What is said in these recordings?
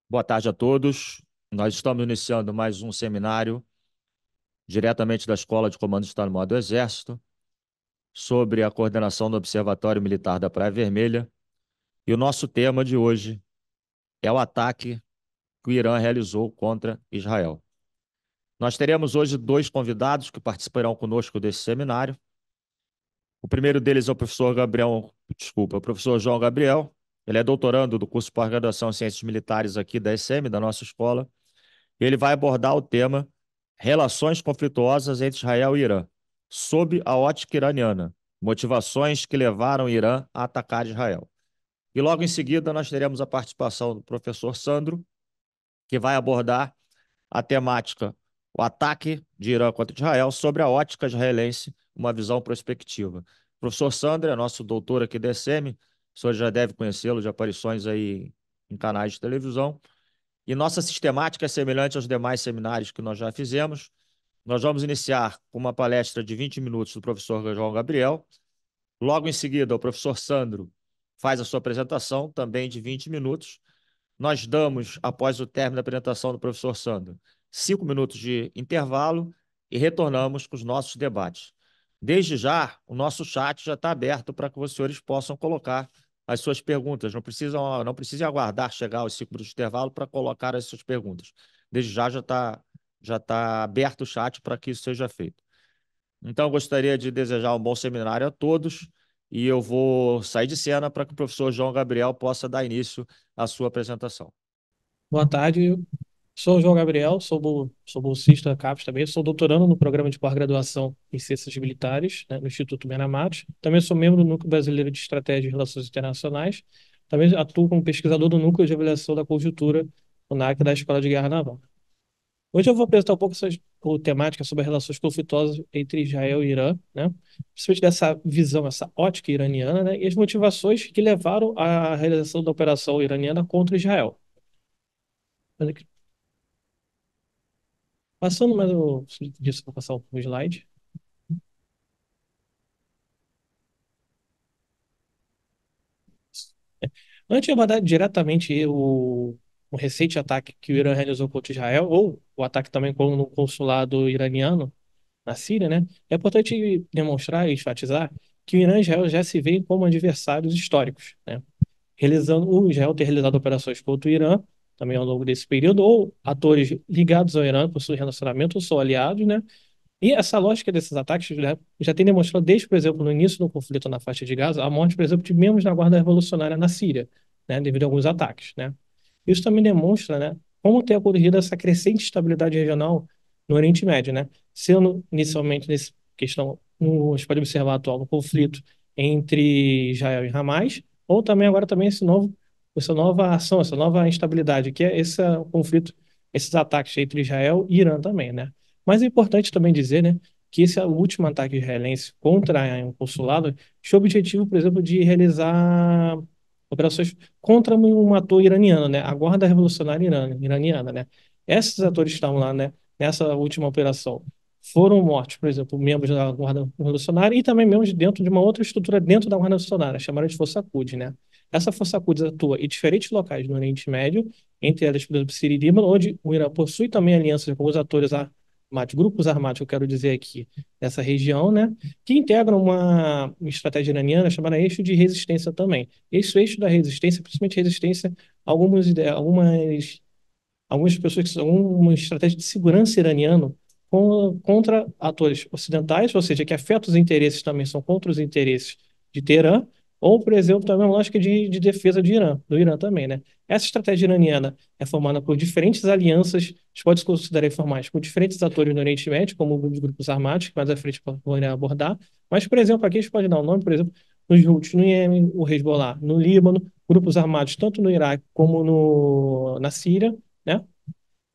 Boa tarde a todos. Nós estamos iniciando mais um seminário diretamente da Escola de Comando de Estado-Maior do Exército sobre a coordenação do Observatório Militar da Praia Vermelha. E o nosso tema de hoje é o ataque que o Irã realizou contra Israel. Nós teremos hoje dois convidados que participarão conosco desse seminário. O primeiro deles é o professor João Gabriel. Ele é doutorando do curso de pós-graduação em Ciências Militares aqui da ESEMI, da nossa escola. Ele vai abordar o tema Relações conflituosas entre Israel e Irã, sob a ótica iraniana, motivações que levaram o Irã a atacar Israel. E logo em seguida nós teremos a participação do professor Sandro, que vai abordar a temática o ataque de Irã contra Israel sobre a ótica israelense, uma visão prospectiva. O professor Sandro é nosso doutor aqui da ESEMI, o senhor já deve conhecê-lo de aparições aí em canais de televisão. E nossa sistemática é semelhante aos demais seminários que nós já fizemos. Nós vamos iniciar com uma palestra de 20 minutos do professor João Gabriel. Logo em seguida, o professor Sandro faz a sua apresentação, também de 20 minutos. Nós damos, após o término da apresentação do professor Sandro, 5 minutos de intervalo e retornamos com os nossos debates. Desde já, o nosso chat já está aberto para que os senhores possam colocar as suas perguntas. Não precisem aguardar chegar aos 5 minutos de intervalo para colocar as suas perguntas. Desde já está aberto o chat para que isso seja feito. Então, eu gostaria de desejar um bom seminário a todos e eu vou sair de cena para que o professor João Gabriel possa dar início à sua apresentação. Boa tarde, sou o João Gabriel, sou bolsista da CAPES também, sou doutorando no programa de pós-graduação em Ciências Militares, né, no Instituto Menar Matos. Também sou membro do Núcleo Brasileiro de Estratégia e Relações Internacionais. Também atuo como pesquisador do Núcleo de Avaliação da Conjuntura, o NAC, da Escola de Guerra Naval. Hoje eu vou apresentar um pouco a temática sobre as relações conflituosas entre Israel e Irã, né, principalmente dessa visão, essa ótica iraniana, né, e as motivações que levaram à realização da operação iraniana contra Israel. Passando mais disso, vou passar o slide. Antes de abordar diretamente o recente ataque que o Irã realizou contra Israel, ou o ataque também no consulado iraniano na Síria, né? É importante demonstrar e enfatizar que o Irã e Israel já se veem como adversários históricos, né? O Israel ter realizado operações contra o Irã, também ao longo desse período, ou atores ligados ao Irã, por seu relacionamento, ou são aliados, né? E essa lógica desses ataques já tem demonstrado, desde, por exemplo, no início do conflito na faixa de Gaza, a morte, por exemplo, de membros da Guarda Revolucionária na Síria, né, devido a alguns ataques, né. Isso também demonstra, né, como tem ocorrido essa crescente estabilidade regional no Oriente Médio, né, sendo inicialmente nessa questão, a gente pode observar atual no conflito entre Israel e Hamas, ou também agora também essa nova ação, essa nova instabilidade, que é esse conflito, esses ataques entre Israel e Irã também, né. Mas é importante também dizer, né, que esse último ataque israelense contra um consulado tinha o objetivo, por exemplo, de realizar operações contra um ator iraniano, né, a Guarda Revolucionária iraniana, né. Esses atores que estavam lá, né, nessa última operação foram mortos, por exemplo, membros da Guarda Revolucionária e também membros dentro de uma outra estrutura dentro da Guarda Revolucionária, chamada de Força Quds, né. Essa Força Quds atua em diferentes locais no Oriente Médio, entre elas, por exemplo, Síria e Líbano, onde o Irã possui também alianças com os atores grupos armados, eu quero dizer aqui, nessa região, né, que integram uma estratégia iraniana chamada eixo de resistência também. Esse eixo da resistência, principalmente resistência a algumas pessoas que são uma estratégia de segurança iraniana contra atores ocidentais, ou seja, que afetam os interesses também são contra os interesses de Teherã, ou, por exemplo, também uma lógica de defesa do Irã também, né? Essa estratégia iraniana é formada por diferentes alianças, a gente pode se considerar informais, com diferentes atores no Oriente Médio, como os grupos armados, que mais à frente vou abordar, mas, por exemplo, aqui a gente pode dar o nome, por exemplo, nos Houthis no Iêmen, o Hezbollah no Líbano, grupos armados tanto no Iraque como na Síria, né?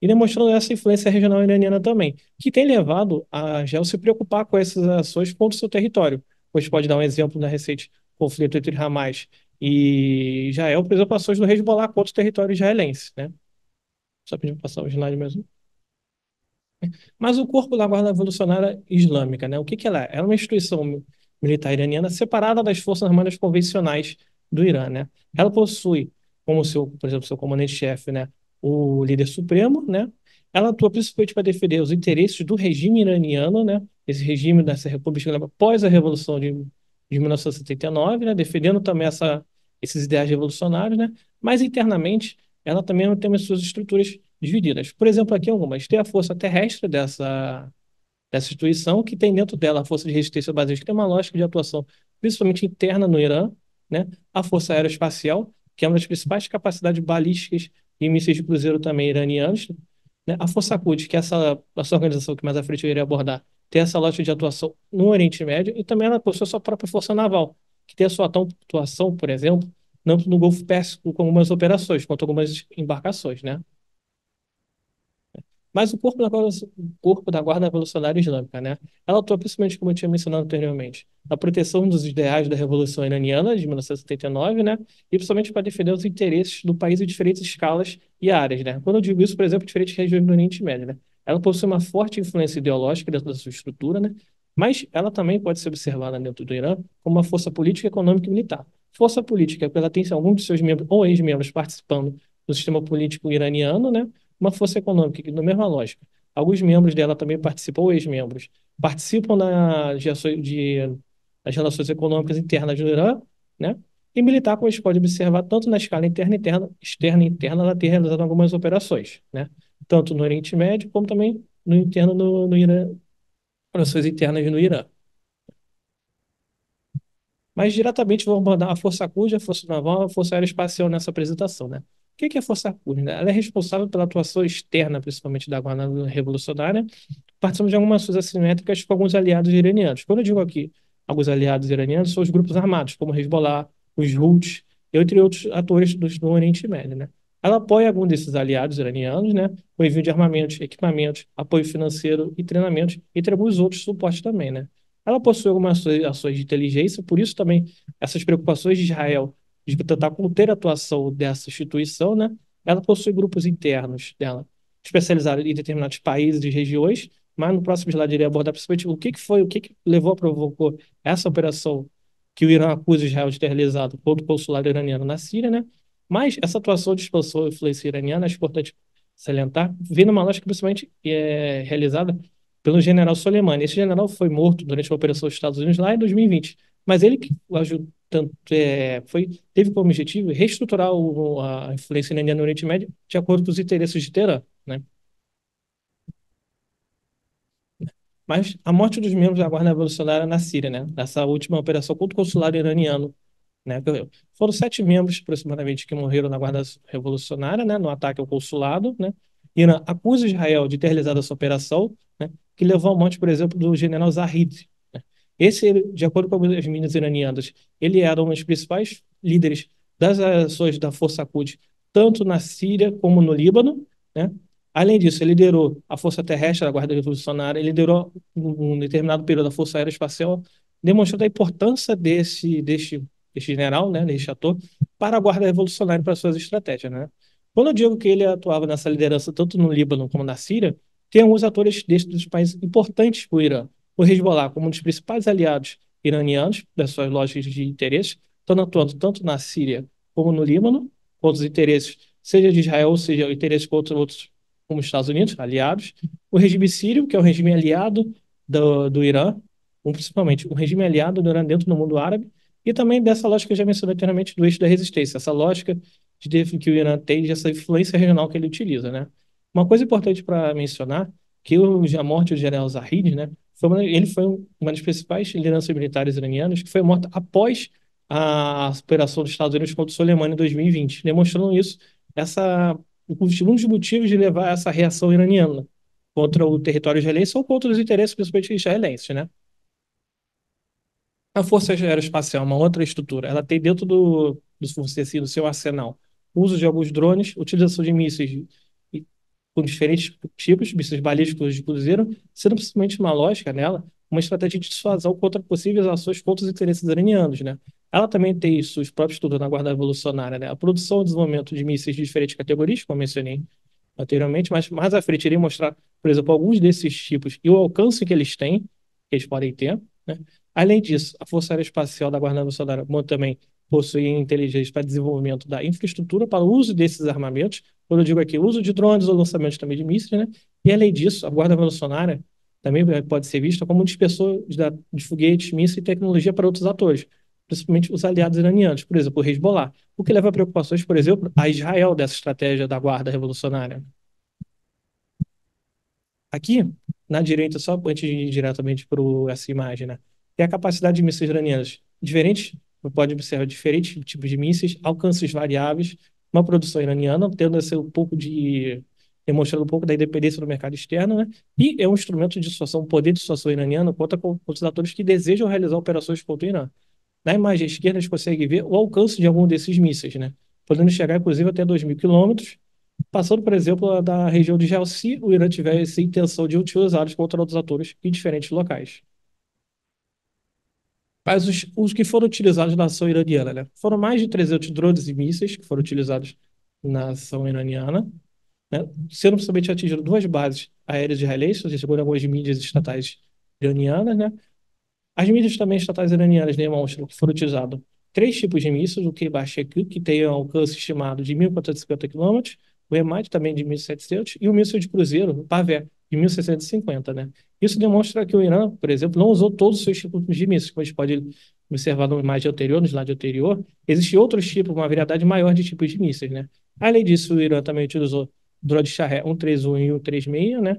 E demonstrando essa influência regional iraniana também, que tem levado a Israel se preocupar com essas ações contra o seu território. A gente pode dar um exemplo na recente conflito entre Hamas e Israel, por exemplo, ações do Hezbollah contra o território israelense, né? Só pedir para passar o slide mesmo. Mas o corpo da Guarda Revolucionária Islâmica, né? O que que ela é? Ela é uma instituição militar iraniana separada das Forças Armadas convencionais do Irã, né? Ela possui como seu, por exemplo, seu comandante-chefe, né? o líder supremo, né? Ela atua principalmente para defender os interesses do regime iraniano, né? Esse regime dessa República Islâmica após a Revolução de 1979, né? Defendendo também esses ideais revolucionários, né? Mas internamente, ela também tem as suas estruturas divididas. Por exemplo, aqui algumas. Tem a força terrestre dessa instituição, que tem dentro dela a Força de Resistência Brasileira, que tem uma lógica de atuação principalmente interna no Irã, né? A Força Aeroespacial, que é uma das principais capacidades balísticas e mísseis de cruzeiro também iranianos, né? A Força Quds, que é essa organização que mais à frente eu irei abordar, tem essa lógica de atuação no Oriente Médio, e também ela possui a sua própria Força Naval, que tem a sua atuação, por exemplo, no Golfo Pérsico com algumas operações, contra algumas embarcações, né? Mas o corpo da Guarda Revolucionária Islâmica, né? Ela atua principalmente, como eu tinha mencionado anteriormente, na proteção dos ideais da Revolução Iraniana de 1979, né? E principalmente para defender os interesses do país em diferentes escalas e áreas, né? Quando eu digo isso, por exemplo, em diferentes regiões do Oriente Médio, né? Ela possui uma forte influência ideológica dentro da sua estrutura, né? Mas ela também pode ser observada dentro do Irã como uma força política, econômica e militar. Força política, porque ela tem alguns de seus membros ou ex-membros participando do sistema político iraniano, né? Uma força econômica, que, na mesma lógica, alguns membros dela também participam, ou ex-membros, participam das relações econômicas internas do Irã, né? E militar, como a gente pode observar, tanto na escala externa e interna, ela tem realizado algumas operações, né? Tanto no Oriente Médio, como também no interno no Irã, operações internas no Irã. Mas diretamente vamos mandar a Força Quds, a Força Naval, a Força Aeroespacial nessa apresentação, né? O que é a Força Quds, né? Ela é responsável pela atuação externa, principalmente da Guarda Revolucionária, participando de algumas ações assimétricas com alguns aliados iranianos. Quando eu digo aqui alguns aliados iranianos, são os grupos armados, como o Hezbollah, os Houthis, entre outros atores do Oriente Médio, né? Ela apoia algum desses aliados iranianos, né? Com envio de armamentos, equipamentos, apoio financeiro e treinamentos, entre alguns outros suportes também, né? Ela possui algumas ações de inteligência, por isso também essas preocupações de Israel de tentar conter a atuação dessa instituição, né? Ela possui grupos internos dela, especializados em determinados países e regiões, mas no próximo slide irei abordar principalmente o que que levou, provocou essa operação que o Irã acusa Israel de ter realizado contra o consulado iraniano na Síria, né? Mas essa atuação de expansão e influência iraniana, é importante salientar, vem numa lógica principalmente realizada pelo general Soleimani. Esse general foi morto durante uma operação dos Estados Unidos lá em 2020, mas ele que ajudou, teve como objetivo reestruturar a influência iraniana no Oriente Médio de acordo com os interesses de Teherã, né? Mas a morte dos membros da Guarda Revolucionária na Síria, né? Nessa última operação contra o consulado iraniano, né? Foram 7 membros aproximadamente que morreram na Guarda Revolucionária, né? No ataque ao consulado, né? Irã acusa Israel de ter realizado essa operação, né? Que levou à morte, por exemplo, do general Zahid, né? Esse, de acordo com as mídias iranianas, ele era um dos principais líderes das ações da Força Quds, tanto na Síria como no Líbano, né? Além disso, ele liderou a Força Terrestre da Guarda Revolucionária, ele liderou um determinado período a Força Aeroespacial, demonstrando a importância deste general, né, deste ator, para a Guarda Revolucionária e para suas estratégias, né? Quando eu digo que ele atuava nessa liderança tanto no Líbano como na Síria, tem alguns atores destes países importantes para o Irã. O Hezbollah, como um dos principais aliados iranianos, das suas lógicas de interesses, estão atuando tanto na Síria como no Líbano, contra os interesses, seja de Israel, seja interesses contra outros como os Estados Unidos, aliados, o regime sírio, que é o regime aliado do Irã, principalmente o regime aliado do Irã dentro do mundo árabe, e também dessa lógica que eu já mencionei anteriormente do eixo da resistência, essa lógica que o Irã tem, dessa influência regional que ele utiliza, né? Uma coisa importante para mencionar, que a morte do general Zahid, né, ele foi uma das principais lideranças militares iranianas que foi morta após a operação dos Estados Unidos contra o Soleimani em 2020, demonstrando isso, essa um dos motivos de levar essa reação iraniana contra o território israelense ou contra os interesses, principalmente israelenses, né? A Força Aeroespacial é uma outra estrutura. Ela tem dentro do seu arsenal, o uso de alguns drones, utilização de mísseis e- com diferentes tipos, mísseis balísticos de cruzeiro, sendo principalmente uma lógica nela, uma estratégia de dissuasão contra possíveis ações contra os interesses iranianos, né? Ela também tem seus próprios estudos na Guarda Revolucionária, né? A produção e desenvolvimento de mísseis de diferentes categorias, como eu mencionei anteriormente, mas mais à frente irei mostrar, por exemplo, alguns desses tipos e o alcance que eles têm, que eles podem ter, né? Além disso, a Força Aeroespacial da Guarda Nacional também possui inteligência para desenvolvimento da infraestrutura para o uso desses armamentos, Quando eu digo aqui, uso de drones ou lançamento também de mísseis, né? E além disso, a Guarda Revolucionária também pode ser vista como um dispersor de foguetes, mísseis e tecnologia para outros atores, principalmente os aliados iranianos, por exemplo, o Hezbollah, o que leva a preocupações, por exemplo, a Israel dessa estratégia da Guarda Revolucionária. Aqui, na direita, só antes de ir diretamente para essa imagem, né? Tem a capacidade de mísseis iranianos diferentes, você pode observar diferentes tipos de mísseis, alcances variáveis, uma produção iraniana, tendo esse um pouco de demonstrando um pouco da independência do mercado externo, né? E é um instrumento de dissuasão, um poder de dissuasão iraniano contra os atores que desejam realizar operações contra o Irã. Na imagem esquerda, a gente consegue ver o alcance de algum desses mísseis, né? Podendo chegar, inclusive, até 2.000 quilômetros, passando, por exemplo, da região de Israel, se o Irã tiver essa intenção de utilizá-los contra outros atores em diferentes locais. Mas os que foram utilizados na ação iraniana, né? Foram mais de 300 drones e mísseis que foram utilizados na ação iraniana, né? Sendo principalmente atingido duas bases aéreas israelenses, segundo algumas mídias estatais iranianas, né? As mídias também estatais iranianas demonstram que foram utilizados três tipos de mísseis, o Keybash-2, que tem um alcance estimado de 1.450 quilômetros, o EMAD também de 1.700 e o míssil de cruzeiro, o Pavé, de 1.650, né? Isso demonstra que o Irã, por exemplo, não usou todos os seus tipos de mísseis, como a gente pode observar no imagem anterior, no slide anterior, existem outros tipos, uma variedade maior de tipos de mísseis, né? Além disso, o Irã também utilizou drone Shahed 131 e 136, né?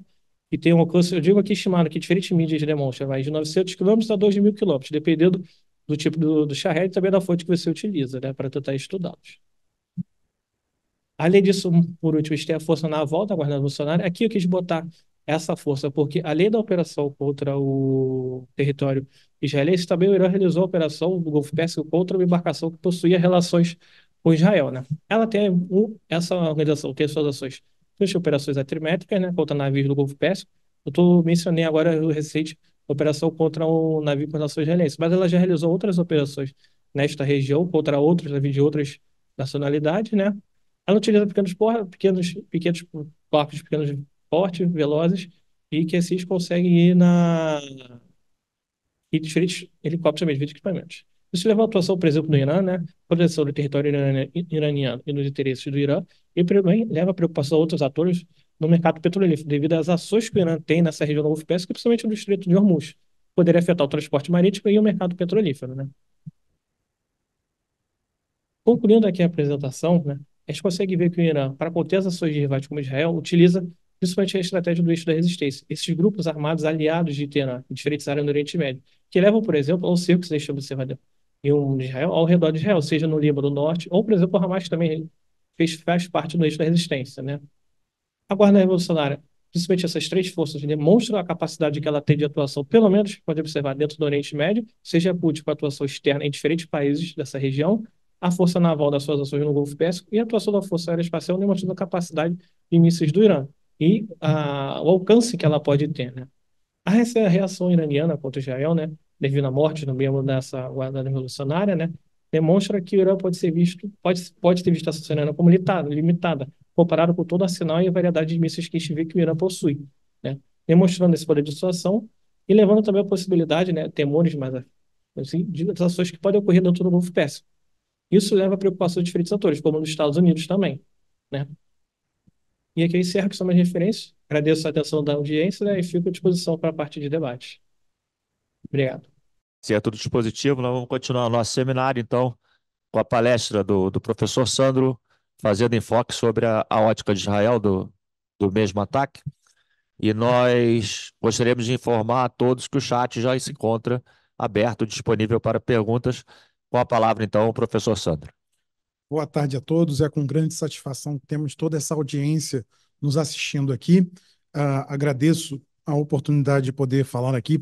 E tem um alcance, eu digo aqui estimado, que diferentes mídias demonstram, vai de 900 quilômetros a 2.000 quilômetros, dependendo do tipo do Shahed e também da fonte que você utiliza, né, para tentar estudá-los. Além disso, por último, a gente tem a Força Naval da Guarda Revolucionária. Aqui eu quis botar essa força, porque além da operação contra o território israelense, também o Irã realizou a operação do Golfo Pérsico contra uma embarcação que possuía relações com Israel, né? Essa organização tem suas ações de operações assimétricas, né, contra navios do Golfo Pérsico. Mencionei agora o recente operação contra um navio com relações israelenses, mas ela já realizou outras operações nesta região contra outros navios de outras nacionalidades, né? Ela utiliza pequenos barcos de pequenos porte, velozes, e que esses conseguem ir e diferentes helicópteros também, diferentes equipamentos. Isso leva à atuação, por exemplo, no Irã, né? Proteção do território iraniano e dos interesses do Irã, e também leva a preocupação a outros atores no mercado petrolífero, devido às ações que o Irã tem nessa região do Golfo Pérsico, principalmente no Estreito de Hormuz. Poderia afetar o transporte marítimo e o mercado petrolífero, né? Concluindo aqui a apresentação, né, a gente consegue ver que o Irã, para conter as ações de rivais como Israel, utiliza principalmente a estratégia do eixo da resistência. Esses grupos armados aliados de Teherã em diferentes áreas do Oriente Médio, que levam, por exemplo, ao cerco que você observado em Israel, ao redor de Israel, seja no Líbano Norte, ou, por exemplo, o Hamas também faz parte do eixo da resistência, né? A Guarda Revolucionária, principalmente essas três forças, demonstram a capacidade que ela tem de atuação, pelo menos pode observar dentro do Oriente Médio, seja por com atuação externa em diferentes países dessa região, a força naval das suas ações no Golfo Pérsico e a atuação da Força Aeroespacial demonstrando a capacidade de mísseis do Irã e o alcance que ela pode ter, né? Essa é a reação iraniana contra Israel, né, devido à morte no membro dessa guarda revolucionária, né, demonstra que o Irã pode ter visto essa iraniana como limitada, comparado com todo o arsenal e a variedade de mísseis que a gente vê que o Irã possui, né, demonstrando esse poder de dissuasão e levando também a possibilidade, né, temores mais assim, de ações que podem ocorrer dentro do Golfo Pérsico. Isso leva a preocupação de diferentes atores, como nos Estados Unidos também, né. E aqui eu encerro que são minhas referências. Agradeço a atenção da audiência, né, e fico à disposição para a parte de debate. Obrigado. Se é tudo dispositivo, nós vamos continuar o nosso seminário, então, com a palestra do professor Sandro, fazendo enfoque sobre a ótica de Israel do mesmo ataque. E nós gostaríamos de informar a todos que o chat já se encontra aberto, disponível para perguntas. Com a palavra, então, o professor Sandro. Boa tarde a todos. É com grande satisfação que temos toda essa audiência nos assistindo aqui. Agradeço a oportunidade de poder falar aqui,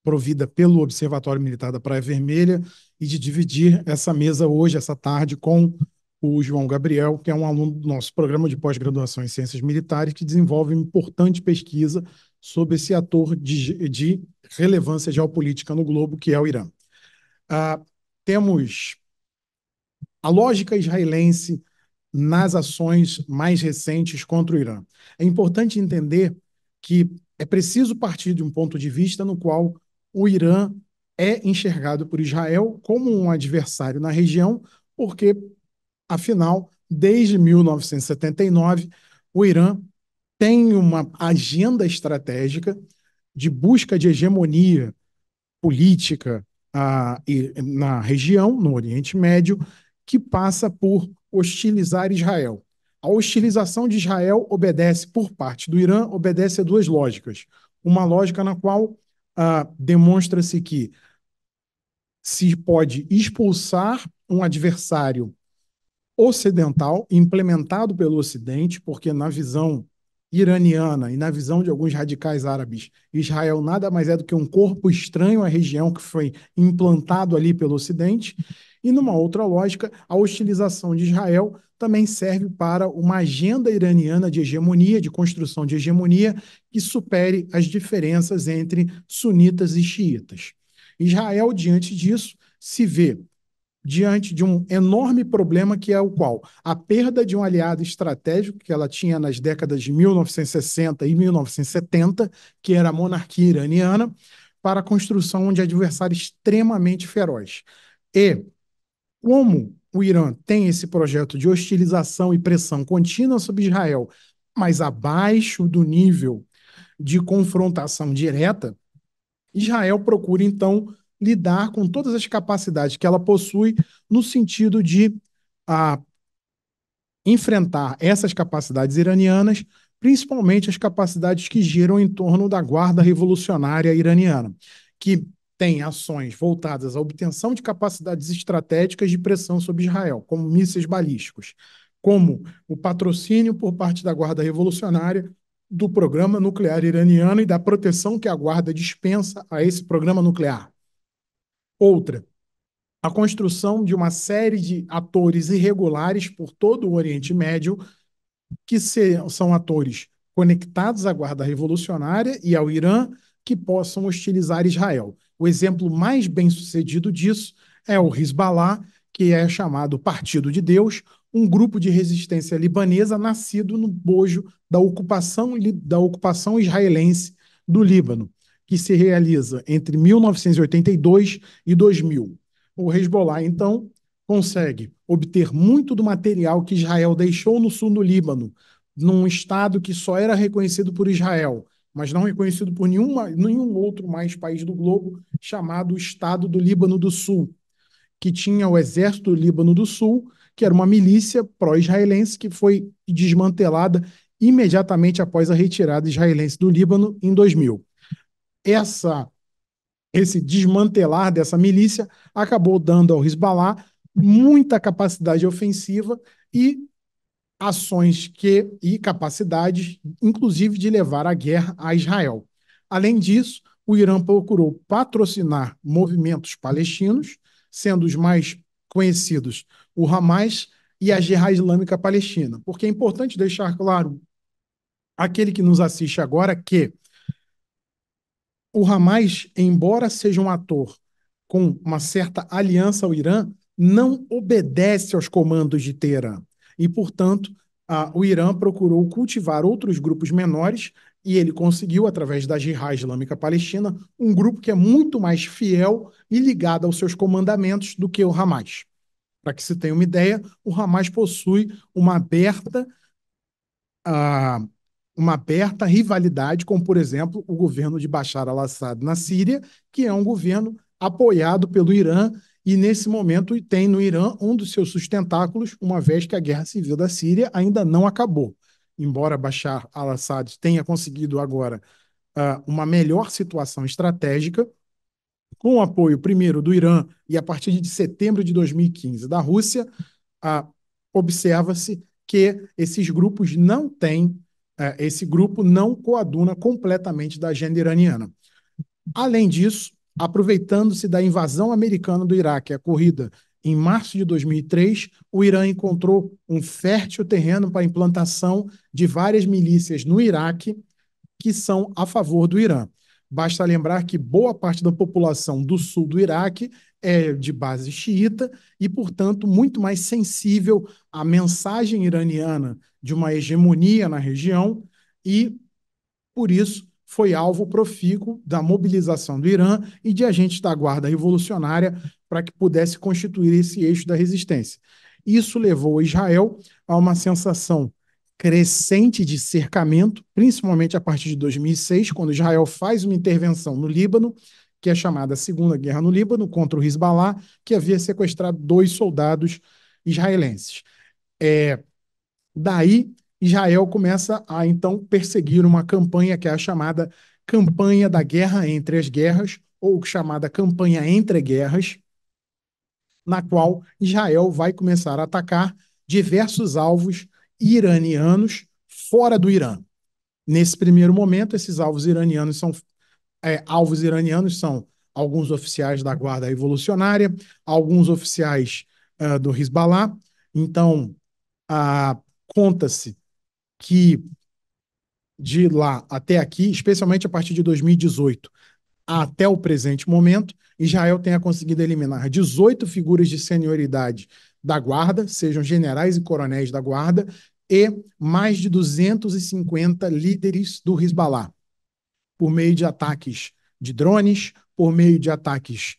provida pelo Observatório Militar da Praia Vermelha, e de dividir essa mesa hoje, essa tarde, com o João Gabriel, que é um aluno do nosso programa de pós-graduação em Ciências Militares, que desenvolve uma importante pesquisa sobre esse ator de relevância geopolítica no globo, que é o Irã. Temos a lógica israelense nas ações mais recentes contra o Irã. É importante entender que é preciso partir de um ponto de vista no qual o Irã é enxergado por Israel como um adversário na região, porque, afinal, desde 1979, o Irã tem uma agenda estratégica de busca de hegemonia política na região, no Oriente Médio, que passa por hostilizar Israel. A hostilização de Israel obedece, por parte do Irã, obedece a duas lógicas. Uma lógica na qual demonstra-se que se pode expulsar um adversário ocidental, implementado pelo Ocidente, porque na visão iraniana e na visão de alguns radicais árabes, Israel nada mais é do que um corpo estranho à região que foi implantado ali pelo Ocidente. E numa outra lógica, a hostilização de Israel também serve para uma agenda iraniana de hegemonia, de construção de hegemonia, que supere as diferenças entre sunitas e xiitas. Israel, diante disso, se vê diante de um enorme problema que é o qual? A perda de um aliado estratégico que ela tinha nas décadas de 1960 e 1970, que era a monarquia iraniana, para a construção de adversário extremamente feroz. E como o Irã tem esse projeto de hostilização e pressão contínua sobre Israel, mas abaixo do nível de confrontação direta, Israel procura, então, lidar com todas as capacidades que ela possui no sentido de enfrentar essas capacidades iranianas, principalmente as capacidades que giram em torno da Guarda Revolucionária Iraniana, que tem ações voltadas à obtenção de capacidades estratégicas de pressão sobre Israel, como mísseis balísticos, como o patrocínio por parte da Guarda Revolucionária do programa nuclear iraniano e da proteção que a Guarda dispensa a esse programa nuclear. Outra, a construção de uma série de atores irregulares por todo o Oriente Médio, que são atores conectados à Guarda Revolucionária e ao Irã, que possam hostilizar Israel. O exemplo mais bem-sucedido disso é o Hezbollah, que é chamado Partido de Deus, um grupo de resistência libanesa nascido no bojo da ocupação israelense do Líbano, que se realiza entre 1982 e 2000. O Hezbollah, então, consegue obter muito do material que Israel deixou no sul do Líbano, num estado que só era reconhecido por Israel, mas não reconhecido por nenhum outro mais país do globo, chamado Estado do Líbano do Sul, que tinha o Exército do Líbano do Sul, que era uma milícia pró-israelense que foi desmantelada imediatamente após a retirada israelense do Líbano em 2000. Esse desmantelar dessa milícia acabou dando ao Hezbollah muita capacidade ofensiva e ações e capacidades, inclusive de levar a guerra a Israel. Além disso, o Irã procurou patrocinar movimentos palestinos, sendo os mais conhecidos o Hamas e a Jihad Islâmica Palestina, porque é importante deixar claro aquele que nos assiste agora que o Hamas, embora seja um ator com uma certa aliança ao Irã, não obedece aos comandos de Teherã. E, portanto, o Irã procurou cultivar outros grupos menores e ele conseguiu, através da Jihad Islâmica Palestina, um grupo que é muito mais fiel e ligado aos seus comandamentos do que o Hamas. Para que se tenha uma ideia, o Hamas possui uma aberta rivalidade com, por exemplo, o governo de Bashar al-Assad na Síria, que é um governo apoiado pelo Irã e, nesse momento, tem no Irã um dos seus sustentáculos, uma vez que a guerra civil da Síria ainda não acabou. Embora Bashar al-Assad tenha conseguido agora uma melhor situação estratégica, com o apoio primeiro do Irã e a partir de setembro de 2015 da Rússia, observa-se que esses grupos não têm esse grupo não coaduna completamente da agenda iraniana. Além disso, aproveitando-se da invasão americana do Iraque, ocorrida em março de 2003, o Irã encontrou um fértil terreno para a implantação de várias milícias no Iraque que são a favor do Irã. Basta lembrar que boa parte da população do sul do Iraque é de base xiita e, portanto, muito mais sensível à mensagem iraniana de uma hegemonia na região e, por isso, foi alvo profícuo da mobilização do Irã e de agentes da Guarda Revolucionária para que pudesse constituir esse eixo da resistência. Isso levou Israel a uma sensação crescente de cercamento, principalmente a partir de 2006, quando Israel faz uma intervenção no Líbano, que é chamada Segunda Guerra no Líbano, contra o Hezbollah, que havia sequestrado 2 soldados israelenses. Daí, Israel começa a, então, perseguir uma campanha que é a chamada Campanha da Guerra entre as Guerras, ou chamada Campanha entre Guerras, na qual Israel vai começar a atacar diversos alvos iranianos fora do Irã. Nesse primeiro momento, esses alvos iranianos são alguns oficiais da Guarda Revolucionária, alguns oficiais do Hezbollah. Então, conta-se que de lá até aqui, especialmente a partir de 2018 até o presente momento, Israel tenha conseguido eliminar 18 figuras de senioridade da Guarda, sejam generais e coronéis da Guarda, e mais de 250 líderes do Hezbollah, por meio de ataques de drones, por meio de ataques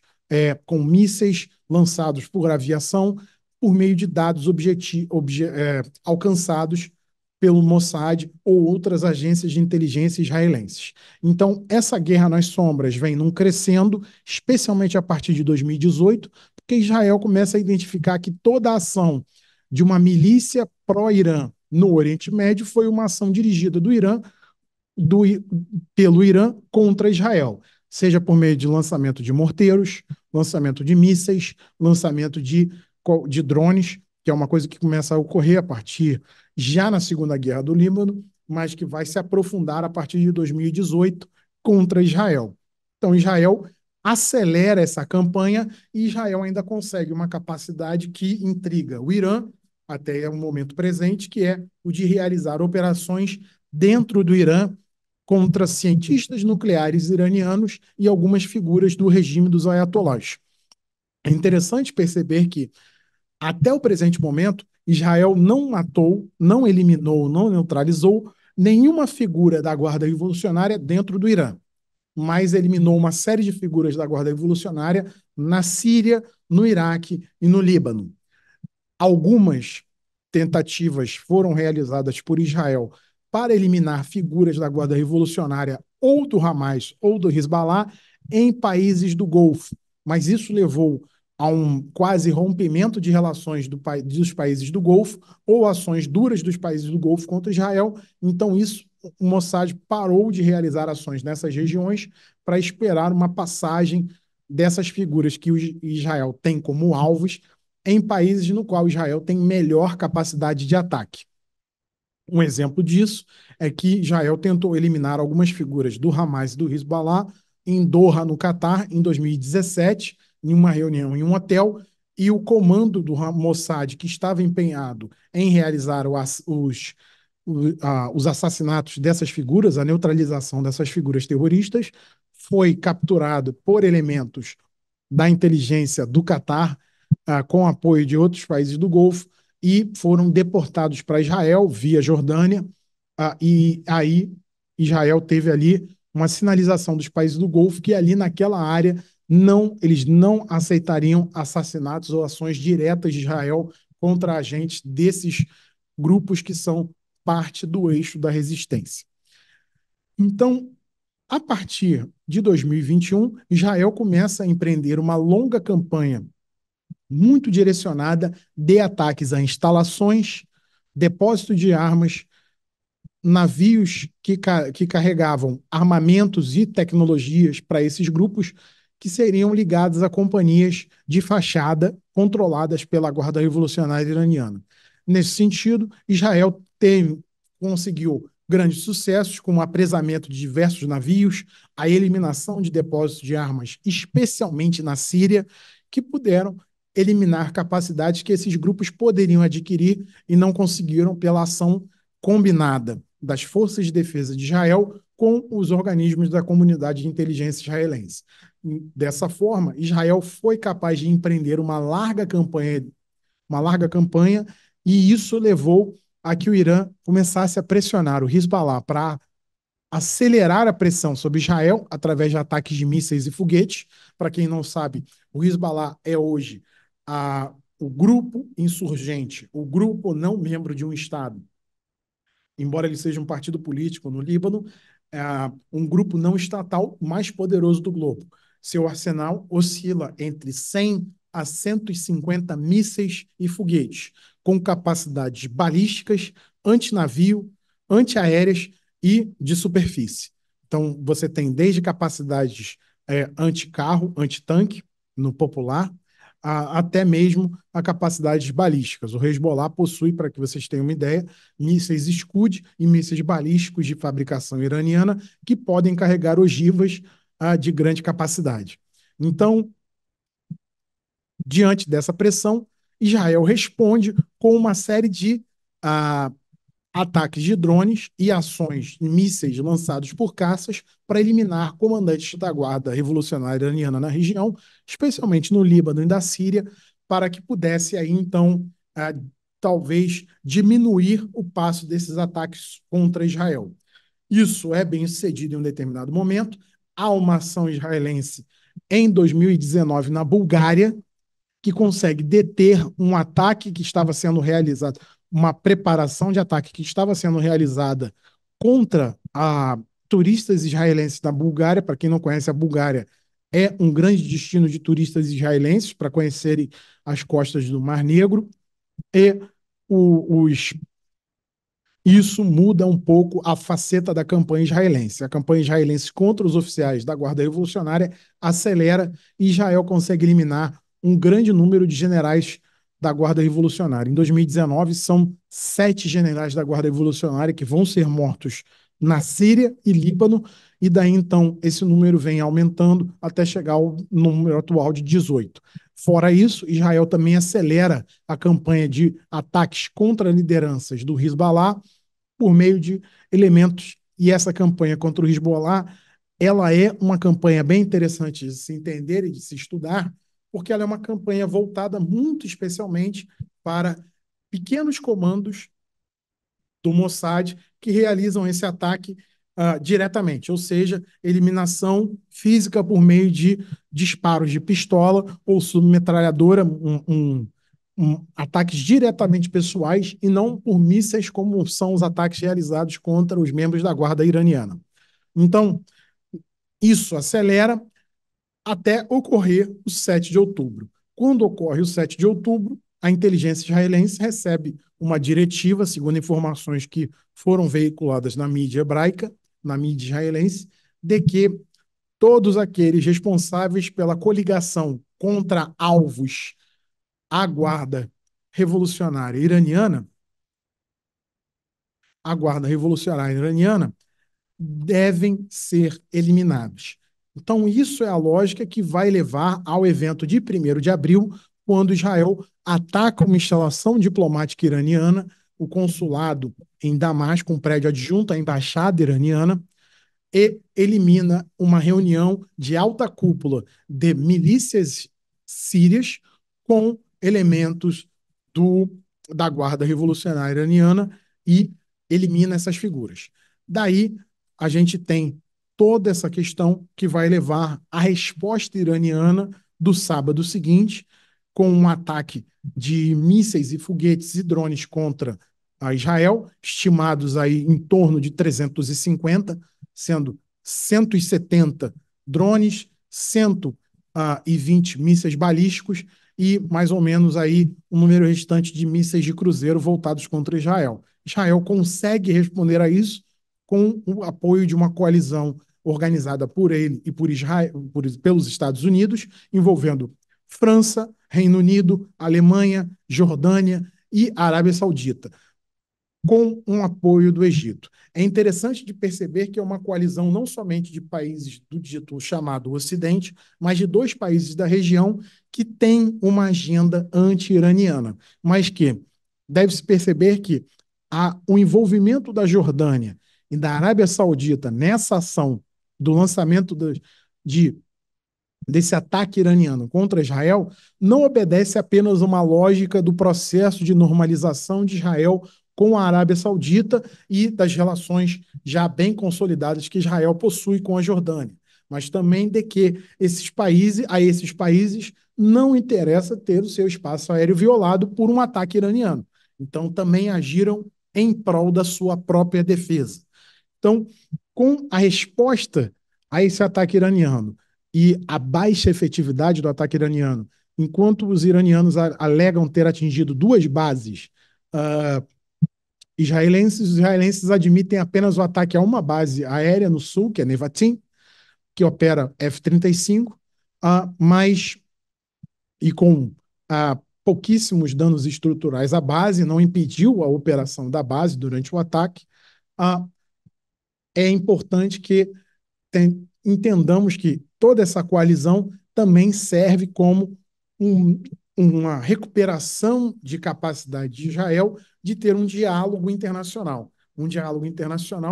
com mísseis lançados por aviação, por meio de dados alcançados pelo Mossad ou outras agências de inteligência israelenses. Então, essa guerra nas sombras vem num crescendo, especialmente a partir de 2018, porque Israel começa a identificar que toda a ação de uma milícia pró-Irã no Oriente Médio foi uma ação dirigida do Irã do, pelo Irã contra Israel, seja por meio de lançamento de morteiros, lançamento de mísseis, lançamento de drones, que é uma coisa que começa a ocorrer a partir já na Segunda Guerra do Líbano, mas que vai se aprofundar a partir de 2018 contra Israel. Então, Israel acelera essa campanha e Israel ainda consegue uma capacidade que intriga o Irã até o momento presente, que é o de realizar operações dentro do Irã contra cientistas nucleares iranianos e algumas figuras do regime dos ayatollahs. É interessante perceber que, até o presente momento, Israel não matou, não eliminou, não neutralizou nenhuma figura da Guarda Revolucionária dentro do Irã, mas eliminou uma série de figuras da Guarda Revolucionária na Síria, no Iraque e no Líbano. Algumas tentativas foram realizadas por Israel para eliminar figuras da Guarda Revolucionária ou do Hamas ou do Hezbollah em países do Golfo, mas isso levou a um quase rompimento de relações dos países do Golfo ou ações duras dos países do Golfo contra Israel. Então, o Mossad parou de realizar ações nessas regiões para esperar uma passagem dessas figuras que o Israel tem como alvos em países no qual Israel tem melhor capacidade de ataque. Um exemplo disso é que Israel tentou eliminar algumas figuras do Hamas e do Hezbollah em Doha, no Catar, em 2017, em uma reunião em um hotel, e o comando do Mossad, que estava empenhado em realizar os assassinatos dessas figuras, a neutralização dessas figuras terroristas, foi capturado por elementos da inteligência do Catar, com apoio de outros países do Golfo, e foram deportados para Israel via Jordânia, e aí Israel teve ali uma sinalização dos países do Golfo que ali naquela área eles não aceitariam assassinatos ou ações diretas de Israel contra agentes desses grupos que são parte do eixo da resistência. Então, a partir de 2021, Israel começa a empreender uma longa campanha muito direcionada de ataques a instalações, depósito de armas, navios que carregavam armamentos e tecnologias para esses grupos que seriam ligados a companhias de fachada controladas pela Guarda Revolucionária Iraniana. Nesse sentido, Israel conseguiu grandes sucessos, como o apresamento de diversos navios, a eliminação de depósitos de armas, especialmente na Síria, que puderam eliminar capacidades que esses grupos poderiam adquirir e não conseguiram pela ação combinada das forças de defesa de Israel com os organismos da comunidade de inteligência israelense. Dessa forma, Israel foi capaz de empreender uma larga campanha, e isso levou a que o Irã começasse a pressionar o Hezbollah para acelerar a pressão sobre Israel através de ataques de mísseis e foguetes. Para quem não sabe, o Hezbollah é hoje o grupo insurgente, o grupo não membro de um Estado, embora ele seja um partido político no Líbano, é um grupo não estatal mais poderoso do globo. Seu arsenal oscila entre 100 a 150 mísseis e foguetes, com capacidades balísticas, antinavio, antiaéreas e de superfície. Então, você tem desde capacidades anti-carro, anti-tanque, no popular, até mesmo a capacidades balísticas. O Hezbollah possui, para que vocês tenham uma ideia, mísseis Scud e mísseis balísticos de fabricação iraniana que podem carregar ogivas de grande capacidade. Então, diante dessa pressão, Israel responde com uma série de ataques de drones e ações de mísseis lançados por caças para eliminar comandantes da Guarda Revolucionária Iraniana na região, especialmente no Líbano e da Síria, para que pudesse aí, então, talvez diminuir o passo desses ataques contra Israel. Isso é bem sucedido em um determinado momento. Há uma ação israelense em 2019 na Bulgária, que consegue deter um ataque que estava sendo realizado, uma preparação de ataque que estava sendo realizada contra turistas israelenses da Bulgária. Para quem não conhece, a Bulgária é um grande destino de turistas israelenses para conhecerem as costas do Mar Negro. E isso muda um pouco a faceta da campanha israelense. A campanha israelense contra os oficiais da Guarda Revolucionária acelera e Israel consegue eliminar um grande número de generais da Guarda Revolucionária. Em 2019, são 7 generais da Guarda Revolucionária que vão ser mortos na Síria e Líbano, e daí então esse número vem aumentando até chegar ao número atual de 18. Fora isso, Israel também acelera a campanha de ataques contra lideranças do Hezbollah por meio de elementos, e essa campanha contra o Hezbollah, ela é uma campanha bem interessante de se entender e de se estudar, porque ela é uma campanha voltada muito especialmente para pequenos comandos do Mossad que realizam esse ataque diretamente, ou seja, eliminação física por meio de disparos de pistola ou submetralhadora, ataques diretamente pessoais e não por mísseis, como são os ataques realizados contra os membros da guarda iraniana. Então, isso acelera até ocorrer o 7 de outubro. Quando ocorre o 7 de outubro, a inteligência israelense recebe uma diretiva, segundo informações que foram veiculadas na mídia hebraica, na mídia israelense, de que todos aqueles responsáveis pela coligação contra alvos à Guarda Revolucionária Iraniana, devem ser eliminados. Então, isso é a lógica que vai levar ao evento de 1º de abril, quando Israel ataca uma instalação diplomática iraniana, o consulado em Damasco, um prédio adjunto à embaixada iraniana, e elimina uma reunião de alta cúpula de milícias sírias com elementos da Guarda Revolucionária Iraniana e elimina essas figuras. Daí, a gente tem toda essa questão que vai levar à resposta iraniana do sábado seguinte, com um ataque de mísseis e foguetes e drones contra a Israel, estimados aí em torno de 350, sendo 170 drones, 120 mísseis balísticos e mais ou menos aí um número restante de mísseis de cruzeiro voltados contra Israel. Israel consegue responder a isso com o apoio de uma coalizão organizada por ele e por Israel, pelos Estados Unidos, envolvendo França, Reino Unido, Alemanha, Jordânia e Arábia Saudita, com um apoio do Egito. É interessante de perceber que é uma coalizão não somente de países do dito chamado Ocidente, mas de 2 países da região que têm uma agenda anti-iraniana, mas que deve-se perceber que o envolvimento da Jordânia e da Arábia Saudita nessa ação do lançamento desse ataque iraniano contra Israel não obedece apenas a uma lógica do processo de normalização de Israel com a Arábia Saudita e das relações já bem consolidadas que Israel possui com a Jordânia, mas também de que a esses países não interessa ter o seu espaço aéreo violado por um ataque iraniano. Então, também agiram em prol da sua própria defesa. Então, com a resposta a esse ataque iraniano e a baixa efetividade do ataque iraniano, enquanto os iranianos alegam ter atingido duas bases israelenses, os israelenses admitem apenas o ataque a uma base aérea no sul, que é Nevatim, que opera F-35, mas e com pouquíssimos danos estruturais à base, não impediu a operação da base durante o ataque. É importante que entendamos que toda essa coalizão também serve como uma recuperação de capacidade de Israel de ter um diálogo internacional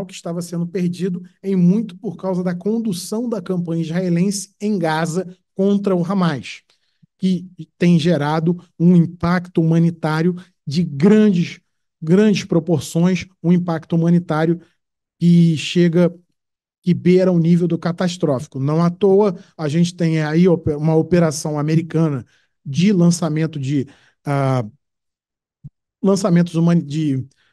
que estava sendo perdido em muito por causa da condução da campanha israelense em Gaza contra o Hamas, que tem gerado um impacto humanitário de grandes proporções, um impacto humanitário que beira o nível do catastrófico. Não à toa, a gente tem aí uma operação americana de lançamentos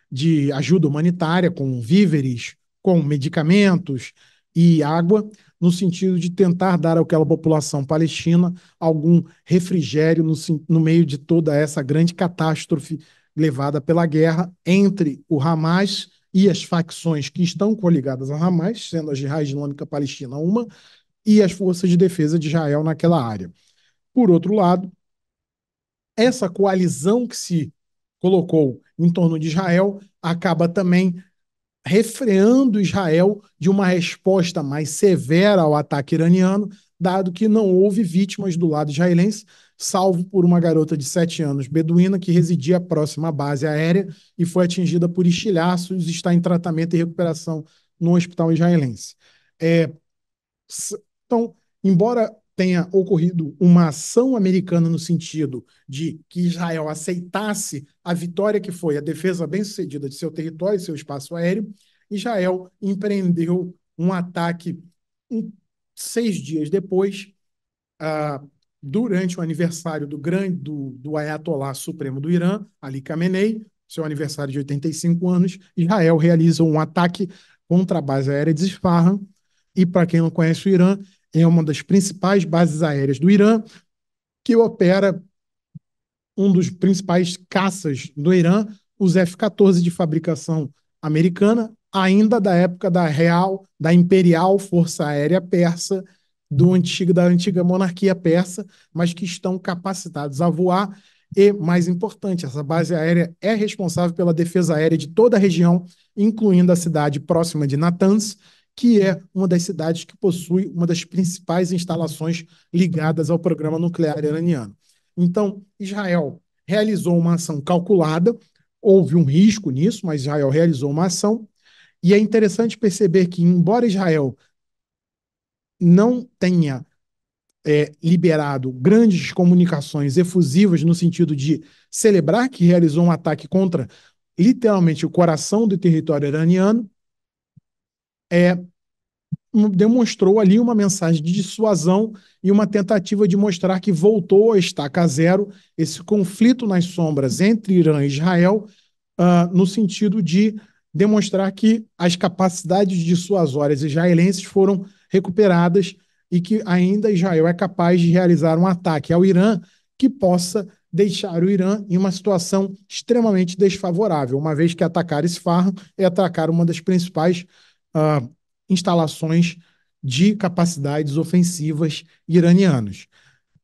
de ajuda humanitária, com víveres, com medicamentos e água, no sentido de tentar dar àquela população palestina algum refrigério no meio de toda essa grande catástrofe levada pela guerra entre o Hamas e as facções que estão coligadas ao Hamas, sendo a Jihad Islâmica Palestina uma, e as forças de defesa de Israel naquela área. Por outro lado, essa coalizão que se colocou em torno de Israel acaba também refreando Israel de uma resposta mais severa ao ataque iraniano, dado que não houve vítimas do lado israelense, salvo por uma garota de 7 anos, beduína, que residia próxima à base aérea e foi atingida por estilhaços e está em tratamento e recuperação no hospital israelense. Então, embora tenha ocorrido uma ação americana no sentido de que Israel aceitasse a vitória que foi a defesa bem-sucedida de seu território e seu espaço aéreo, Israel empreendeu um ataque 6 dias depois, durante o aniversário do Ayatollah Supremo do Irã, Ali Khamenei, seu aniversário de 85 anos, Israel realiza um ataque contra a base aérea de Isfahan, e para quem não conhece o Irã, é uma das principais bases aéreas do Irã, que opera um dos principais caças do Irã, os F-14 de fabricação americana, ainda da época da Imperial Força Aérea Persa, da antiga monarquia persa, mas que estão capacitados a voar. E, mais importante, essa base aérea é responsável pela defesa aérea de toda a região, incluindo a cidade próxima de Natanz, que é uma das cidades que possui uma das principais instalações ligadas ao programa nuclear iraniano. Então, Israel realizou uma ação calculada, houve um risco nisso, mas Israel realizou uma ação, e é interessante perceber que, embora Israel não tenha liberado grandes comunicações efusivas no sentido de celebrar que realizou um ataque contra, literalmente, o coração do território iraniano, demonstrou ali uma mensagem de dissuasão e uma tentativa de mostrar que voltou a estaca zero esse conflito nas sombras entre Irã e Israel, no sentido de demonstrar que as capacidades dissuasórias israelenses foram recuperadas e que ainda Israel é capaz de realizar um ataque ao Irã que possa deixar o Irã em uma situação extremamente desfavorável, uma vez que atacar Isfahan é atacar uma das principais instalações de capacidades ofensivas iranianas.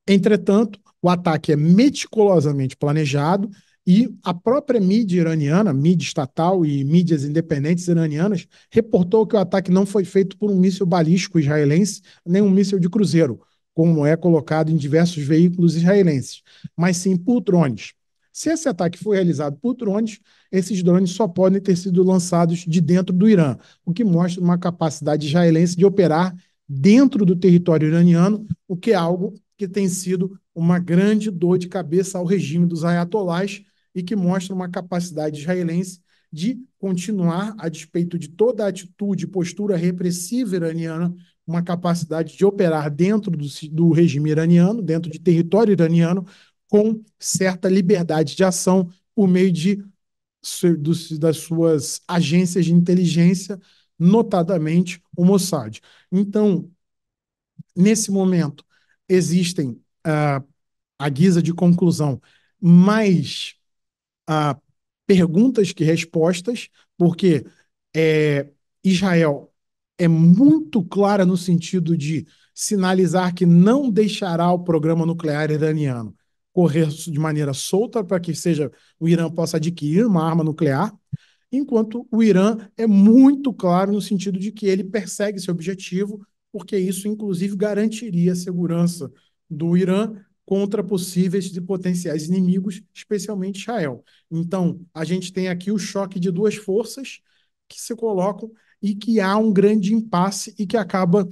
Entretanto, o ataque é meticulosamente planejado e a própria mídia iraniana, mídia estatal e mídias independentes iranianas, reportou que o ataque não foi feito por um míssil balístico israelense, nem um míssil de cruzeiro, como é colocado em diversos veículos israelenses, mas sim por drones. Se esse ataque foi realizado por drones, esses drones só podem ter sido lançados de dentro do Irã, o que mostra uma capacidade israelense de operar dentro do território iraniano, o que é algo que tem sido uma grande dor de cabeça ao regime dos ayatolás e que mostra uma capacidade israelense de continuar, a despeito de toda a atitude e postura repressiva iraniana uma capacidade de operar dentro do regime iraniano, dentro de território iraniano, com certa liberdade de ação por meio das suas agências de inteligência, notadamente o Mossad. Então, nesse momento, existem, à guisa de conclusão, mais perguntas que respostas, porque Israel é muito clara no sentido de sinalizar que não deixará o programa nuclear iraniano correr de maneira solta para que o Irã possa adquirir uma arma nuclear, enquanto o Irã é muito claro no sentido de que ele persegue esse objetivo, porque isso, inclusive, garantiria a segurança do Irã contra possíveis e potenciais inimigos, especialmente Israel. Então, a gente tem aqui o choque de duas forças que se colocam e que há um grande impasse e que acaba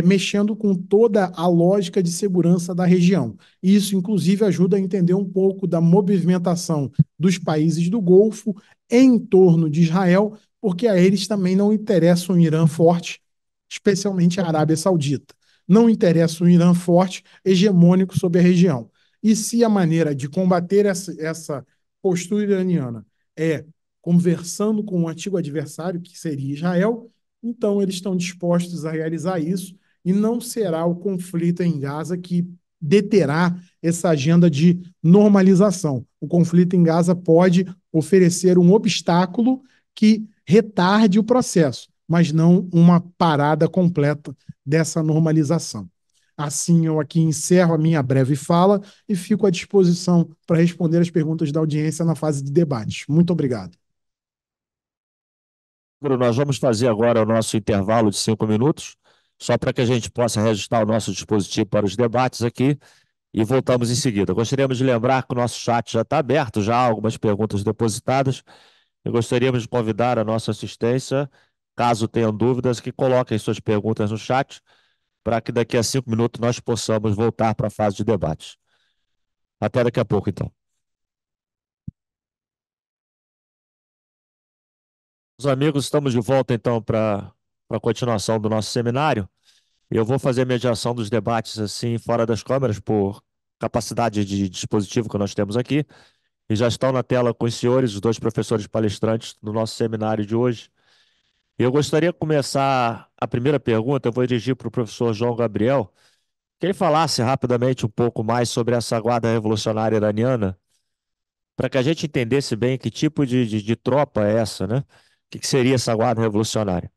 mexendo com toda a lógica de segurança da região. Isso, inclusive, ajuda a entender um pouco da movimentação dos países do Golfo em torno de Israel, porque a eles também não interessa um Irã forte, especialmente a Arábia Saudita. Não interessa um Irã forte, hegemônico sobre a região. E se a maneira de combater essa postura iraniana é conversando com um antigo adversário, que seria Israel, então eles estão dispostos a realizar isso e não será o conflito em Gaza que deterá essa agenda de normalização. O conflito em Gaza pode oferecer um obstáculo que retarde o processo, mas não uma parada completa dessa normalização. Assim, eu aqui encerro a minha breve fala e fico à disposição para responder as perguntas da audiência na fase de debate. Muito obrigado. Bruno, nós vamos fazer agora o nosso intervalo de 5 minutos, só para que a gente possa reajustar o nosso dispositivo para os debates aqui e voltamos em seguida. Gostaríamos de lembrar que o nosso chat já está aberto, já há algumas perguntas depositadas, e gostaríamos de convidar a nossa assistência, caso tenham dúvidas, que coloquem suas perguntas no chat, para que daqui a 5 minutos nós possamos voltar para a fase de debates. Até daqui a pouco, então. Os amigos, estamos de volta, então, para a continuação do nosso seminário. Eu vou fazer a mediação dos debates, assim, fora das câmeras, por capacidade de dispositivo que nós temos aqui. E já estão na tela com os senhores, os dois professores palestrantes do nosso seminário de hoje. Eu gostaria de começar a primeira pergunta, eu vou dirigir para o professor João Gabriel, que ele falasse rapidamente um pouco mais sobre essa Guarda Revolucionária Iraniana, para que a gente entendesse bem que tipo de tropa é essa, né? O que seria essa Guarda Revolucionária?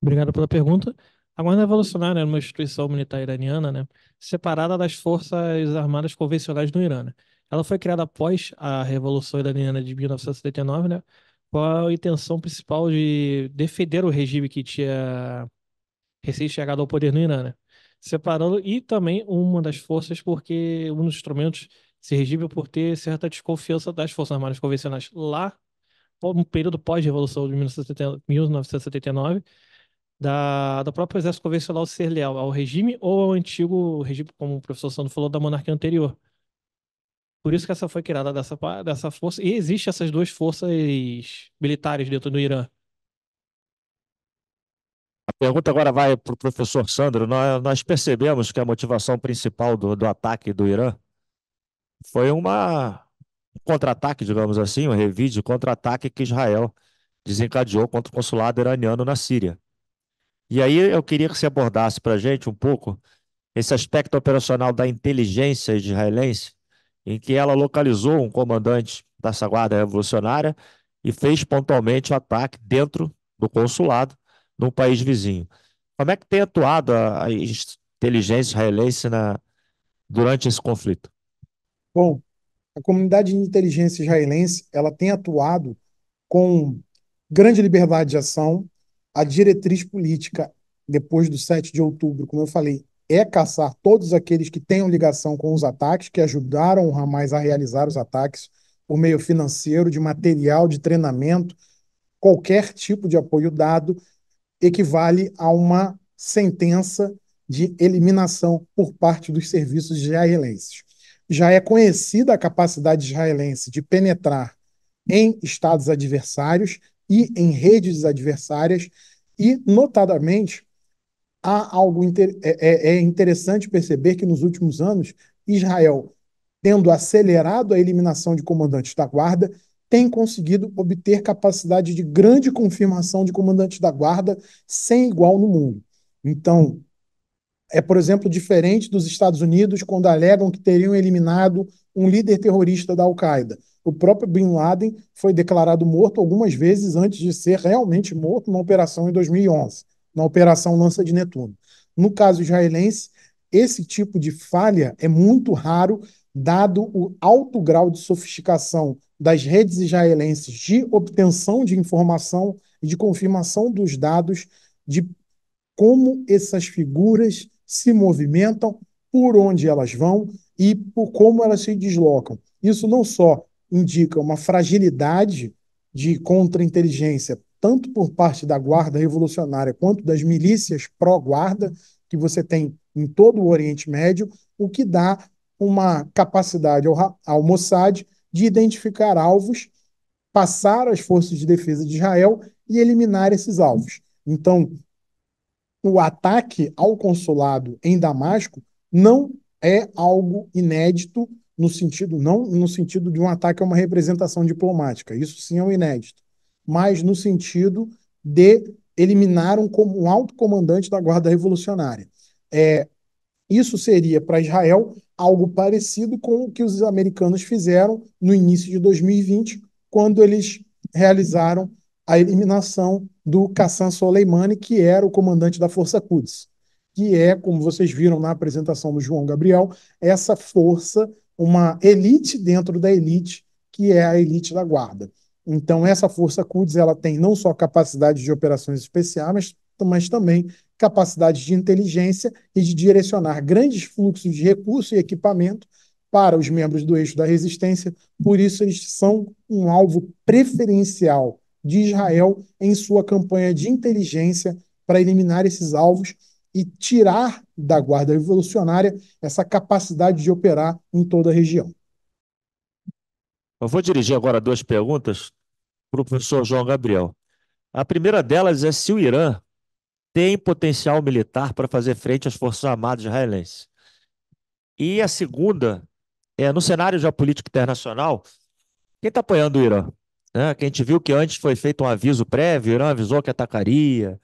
Obrigado pela pergunta. A Guarda Revolucionária é uma instituição militar iraniana, né, separada das Forças Armadas Convencionais do Irã, né? Ela foi criada após a Revolução Iraniana de 1979, né, com a intenção principal de defender o regime que tinha recém-chegado ao poder no Irã, né? Separando, e também uma das forças, porque um dos instrumentos se regime por ter certa desconfiança das Forças Armadas Convencionais lá, no período pós-revolução de 1979, da própria exército convencional ser leal ao regime ou ao antigo regime, como o professor Sandro falou, da monarquia anterior. Por isso que essa foi criada dessa força, e existem essas duas forças militares dentro do Irã. A pergunta agora vai para o professor Sandro. Nós percebemos que a motivação principal do ataque do Irã foi um contra-ataque, digamos assim, um revide contra-ataque que Israel desencadeou contra o consulado iraniano na Síria. E aí eu queria que você abordasse para a gente um pouco esse aspecto operacional da inteligência israelense, em que ela localizou um comandante dessa Guarda Revolucionária e fez pontualmente o ataque dentro do consulado num país vizinho. Como é que tem atuado a inteligência israelense durante esse conflito? Bom, a comunidade de inteligência israelense ela tem atuado com grande liberdade de ação. A diretriz política, depois do 7 de outubro, como eu falei, é caçar todos aqueles que tenham ligação com os ataques, que ajudaram o Hamas a realizar os ataques por meio financeiro, de material, de treinamento, qualquer tipo de apoio dado equivale a uma sentença de eliminação por parte dos serviços israelenses. Já é conhecida a capacidade israelense de penetrar em estados adversários e em redes adversárias, e, notadamente, há é interessante perceber que nos últimos anos, Israel, tendo acelerado a eliminação de comandantes da guarda, tem conseguido obter capacidade de grande confirmação de comandantes da guarda sem igual no mundo. Então, por exemplo, diferente dos Estados Unidos, quando alegam que teriam eliminado um líder terrorista da Al-Qaeda. O próprio Bin Laden foi declarado morto algumas vezes antes de ser realmente morto na operação em 2011, na Operação Lança de Netuno. No caso israelense, esse tipo de falha é muito raro, dado o alto grau de sofisticação das redes israelenses de obtenção de informação e de confirmação dos dados de como essas figuras se movimentam, por onde elas vão e por como elas se deslocam. Isso não só indica uma fragilidade de contra-inteligência, tanto por parte da Guarda Revolucionária quanto das milícias pró-guarda, que você tem em todo o Oriente Médio, o que dá uma capacidade ao Mossad de identificar alvos, passar às forças de defesa de Israel e eliminar esses alvos. Então, o ataque ao consulado em Damasco não é algo inédito no sentido, não no sentido de um ataque a uma representação diplomática, isso sim é um inédito, mas no sentido de eliminar um alto comandante da Guarda Revolucionária. Isso seria para Israel algo parecido com o que os americanos fizeram no início de 2020, quando eles realizaram a eliminação do Qassem Soleimani, que era o comandante da Força Quds, que é, como vocês viram na apresentação do João Gabriel, essa força, uma elite dentro da elite, que é a elite da guarda. Então, essa Força Quds ela tem não só capacidade de operações especiais, mas também capacidade de inteligência e de direcionar grandes fluxos de recursos e equipamento para os membros do eixo da resistência. Por isso, eles são um alvo preferencial de Israel em sua campanha de inteligência para eliminar esses alvos e tirar da Guarda Revolucionária essa capacidade de operar em toda a região. Eu vou dirigir agora duas perguntas para o professor João Gabriel. A primeira delas é se o Irã tem potencial militar para fazer frente às Forças Armadas israelenses. E a segunda é, no cenário geopolítico internacional, quem está apoiando o Irã? Né? Que a gente viu que antes foi feito um aviso prévio, o Irã avisou que atacaria,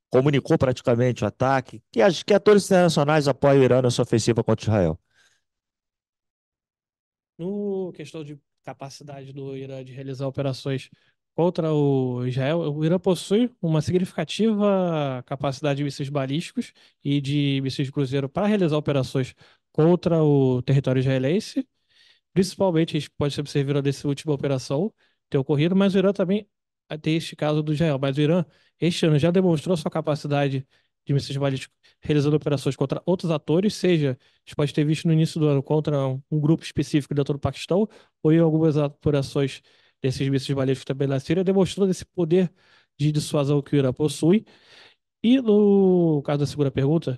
comunicou praticamente o ataque. Que atores internacionais apoiam o Irã nessa ofensiva contra Israel? No questão de capacidade do Irã de realizar operações contra o Israel, o Irã possui uma significativa capacidade de mísseis balísticos e de mísseis de cruzeiro para realizar operações contra o território israelense. Principalmente, isso pode ser observado nessa última operação ter ocorrido, mas o Irã também tem este caso do Israel. Mas o Irã, este ano, já demonstrou sua capacidade de mísseis balísticos realizando operações contra outros atores, seja, a gente pode ter visto no início do ano contra um grupo específico dentro do Paquistão, ou em algumas operações desses mísseis balísticos também na Síria, demonstrando esse poder de dissuasão que o Irã possui. E no caso da segunda pergunta,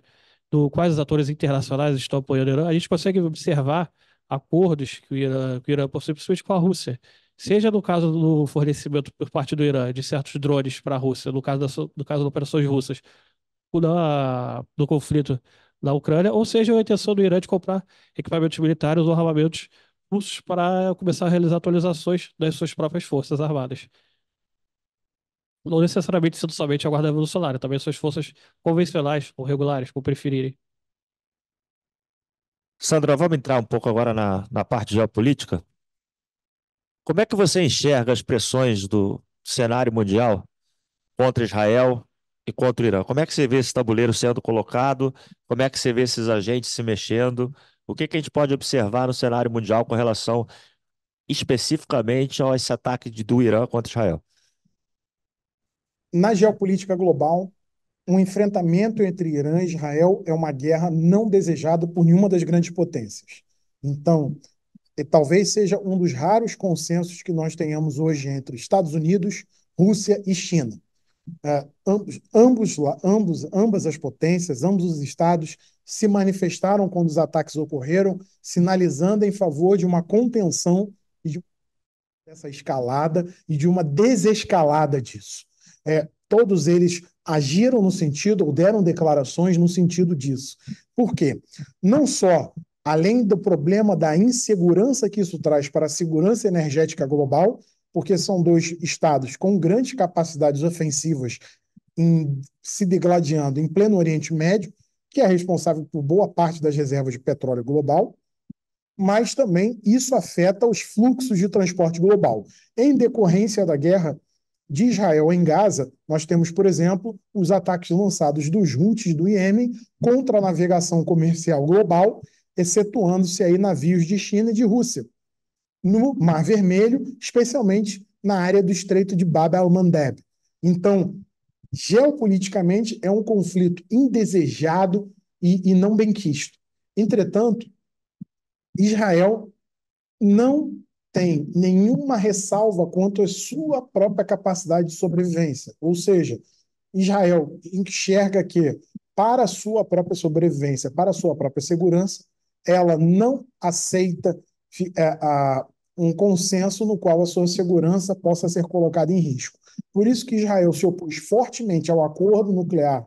do quais os atores internacionais estão apoiando o Irã, a gente consegue observar acordos que o Irã possui, principalmente com a Rússia. Seja no caso do fornecimento por parte do Irã de certos drones para a Rússia, no caso das operações russas, do conflito na Ucrânia, ou seja, a intenção do Irã de comprar equipamentos militares ou armamentos russos para começar a realizar atualizações das suas próprias forças armadas. Não necessariamente sendo somente a Guarda Revolucionária, também suas forças convencionais ou regulares, como preferirem. Sandra, vamos entrar um pouco agora na parte geopolítica. Como é que você enxerga as pressões do cenário mundial contra Israel e contra o Irã? Como é que você vê esse tabuleiro sendo colocado? Como é que você vê esses agentes se mexendo? O que que a gente pode observar no cenário mundial com relação especificamente a esse ataque do Irã contra Israel? Na geopolítica global, um enfrentamento entre Irã e Israel é uma guerra não desejada por nenhuma das grandes potências. Então, talvez seja um dos raros consensos que nós tenhamos hoje entre Estados Unidos, Rússia e China. Ambas as potências, ambos os estados se manifestaram quando os ataques ocorreram, sinalizando em favor de uma contenção dessa escalada e de uma desescalada disso. Todos eles agiram no sentido, ou deram declarações no sentido disso. Por quê? Não só, além do problema da insegurança que isso traz para a segurança energética global, porque são dois estados com grandes capacidades ofensivas se degladiando em pleno Oriente Médio, que é responsável por boa parte das reservas de petróleo global, mas também isso afeta os fluxos de transporte global. Em decorrência da guerra de Israel em Gaza, nós temos, por exemplo, os ataques lançados dos Houthis do Iêmen contra a navegação comercial global, excetuando-se aí navios de China e de Rússia, no Mar Vermelho, especialmente na área do Estreito de Bab el-Mandeb. Então, geopoliticamente, é um conflito indesejado e não benquisto. Entretanto, Israel não tem nenhuma ressalva quanto à sua própria capacidade de sobrevivência. Ou seja, Israel enxerga que, para a sua própria sobrevivência, para a sua própria segurança, ela não aceita um consenso no qual a sua segurança possa ser colocada em risco. Por isso que Israel se opôs fortemente ao acordo nuclear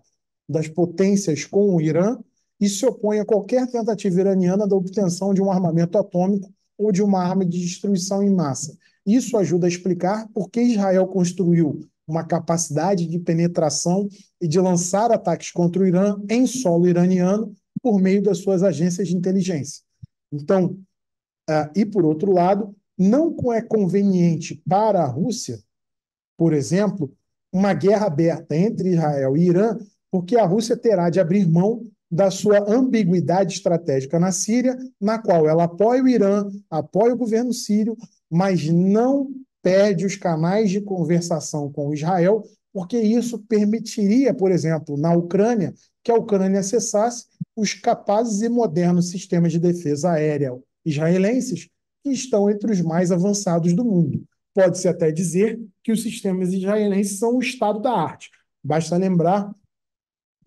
das potências com o Irã e se opõe a qualquer tentativa iraniana da obtenção de um armamento atômico ou de uma arma de destruição em massa. Isso ajuda a explicar por que Israel construiu uma capacidade de penetração e de lançar ataques contra o Irã em solo iraniano por meio das suas agências de inteligência. Então, e por outro lado, não é conveniente para a Rússia, por exemplo, uma guerra aberta entre Israel e Irã, porque a Rússia terá de abrir mão da sua ambiguidade estratégica na Síria, na qual ela apoia o Irã, apoia o governo sírio, mas não perde os canais de conversação com Israel, porque isso permitiria, por exemplo, na Ucrânia, que a Ucrânia acessasse os capazes e modernos sistemas de defesa aérea israelenses, que estão entre os mais avançados do mundo. Pode-se até dizer que os sistemas israelenses são o estado da arte. Basta lembrar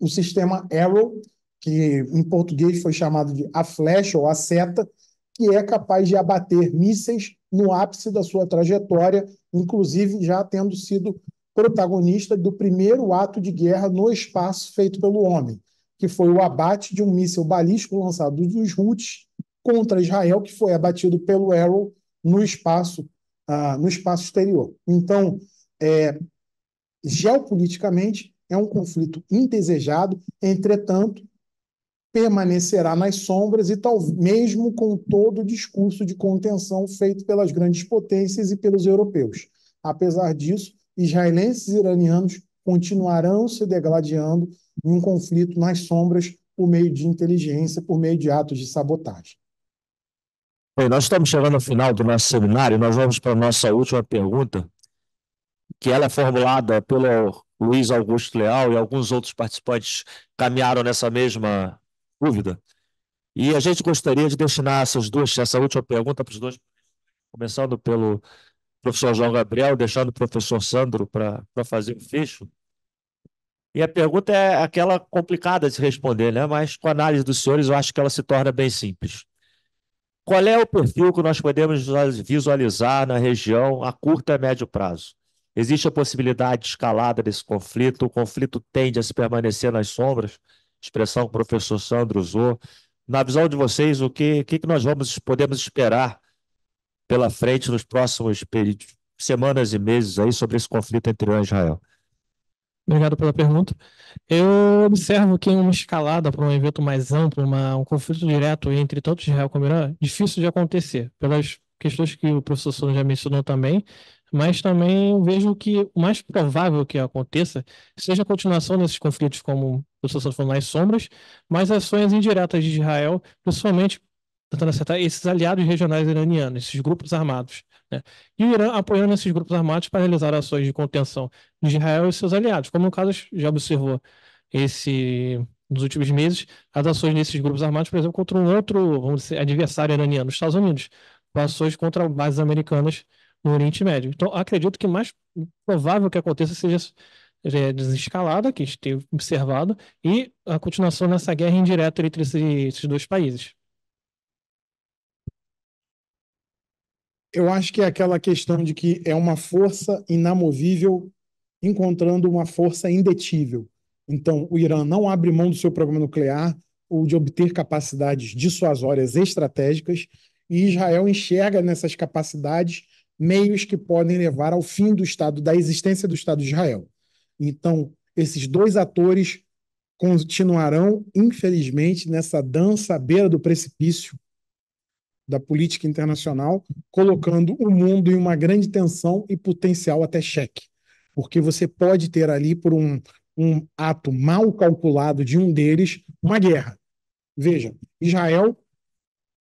o sistema Arrow, que em português foi chamado de a flecha ou a seta, que é capaz de abater mísseis no ápice da sua trajetória, inclusive já tendo sido protagonista do primeiro ato de guerra no espaço feito pelo homem, que foi o abate de um míssil balístico lançado dos Houthis contra Israel, que foi abatido pelo Arrow no espaço exterior. Então, geopoliticamente, é um conflito indesejado, entretanto, permanecerá nas sombras e mesmo com todo o discurso de contenção feito pelas grandes potências e pelos europeus. Apesar disso, israelenses e iranianos continuarão se degladiando em um conflito nas sombras por meio de inteligência, por meio de atos de sabotagem. Bem, nós estamos chegando ao final do nosso seminário, nós vamos para a nossa última pergunta, que ela é formulada pelo Luiz Augusto Leal e alguns outros participantes caminharam nessa mesma dúvida. E a gente gostaria de destinar essa última pergunta para os dois, começando pelo professor João Gabriel, deixando o professor Sandro para fazer o fecho. E a pergunta é aquela complicada de se responder, né? Mas com a análise dos senhores, eu acho que ela se torna bem simples. Qual é o perfil que nós podemos visualizar na região a curto e médio prazo? Existe a possibilidade de escalada desse conflito? O conflito tende a se permanecer nas sombras? Expressão que o professor Sandro usou. Na visão de vocês, o que nós podemos esperar pela frente nos próximos semanas e meses aí sobre esse conflito entre Irã e Israel? Obrigado pela pergunta. Eu observo que uma escalada para um evento mais amplo, um conflito direto entre tanto Israel como Irã, é difícil de acontecer, pelas questões que o professor Souza já mencionou também, mas também eu vejo que o mais provável que aconteça seja a continuação desses conflitos, como o professor Souza falou, nas sombras, mas ações indiretas de Israel, principalmente tentando acertar esses aliados regionais iranianos, esses grupos armados, né? E o Irã apoiando esses grupos armados para realizar ações de contenção de Israel e seus aliados, como no caso já observou nos últimos meses, as ações desses grupos armados, por exemplo, contra um outro, vamos dizer, adversário iraniano, os Estados Unidos, com ações contra bases americanas no Oriente Médio. Então, acredito que mais provável que aconteça seja a desescalada, que a gente tem observado, e a continuação nessa guerra indireta entre esses dois países. Eu acho que é aquela questão de que é uma força inamovível encontrando uma força indetível. Então, o Irã não abre mão do seu programa nuclear ou de obter capacidades dissuasórias estratégicas, e Israel enxerga nessas capacidades meios que podem levar ao fim do Estado, da existência do Estado de Israel. Então, esses dois atores continuarão, infelizmente, nessa dança à beira do precipício da política internacional, colocando o mundo em uma grande tensão e potencial até cheque. Porque você pode ter ali, por um ato mal calculado de um deles, uma guerra. Veja, Israel